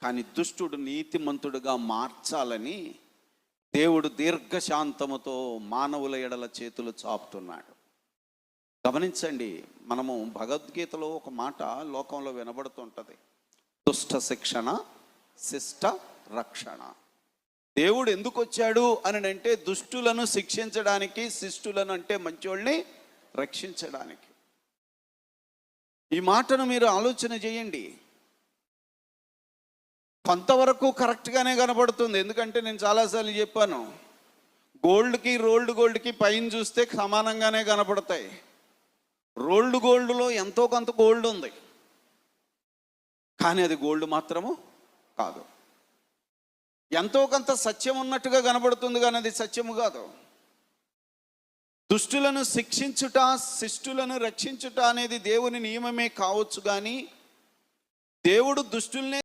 కానీ దుష్టుడు నీతిమంతుడుగా మార్చాలని దేవుడు దీర్ఘశాంతముతో మానవుల ఎడల చేతులు చాపుతున్నాడు. గమనించండి, మనము భగవద్గీతలో ఒక మాట లోకంలో వినబడుతుంటుంది, దుష్ట శిక్షణ శిష్ట రక్షణ. దేవుడు ఎందుకు వచ్చాడు అని అంటే దుష్టులను శిక్షించడానికి, శిష్టులను అంటే మంచోళ్ళని రక్షించడానికి. ఈ మాటను మీరు ఆలోచన చేయండి. కొంతవరకు కరెక్ట్గానే కనబడుతుంది. ఎందుకంటే నేను చాలాసార్లు చెప్పాను, గోల్డ్కి రోల్డ్ గోల్డ్కి పైన చూస్తే సమానంగానే కనపడతాయి. రోల్డ్ గోల్డ్లో ఎంతో కొంత గోల్డ్ ఉంది, కానీ అది గోల్డ్ మాత్రము కాదు. ఎంతో కొంత సత్యం ఉన్నట్టుగా కనబడుతుంది, కానీ అది సత్యము కాదు. దుష్టులను శిక్షించుట, శిష్టులను రక్షించుట అనేది దేవుని నియమమే కావచ్చు, కానీ దేవుడు దుష్టుల్నే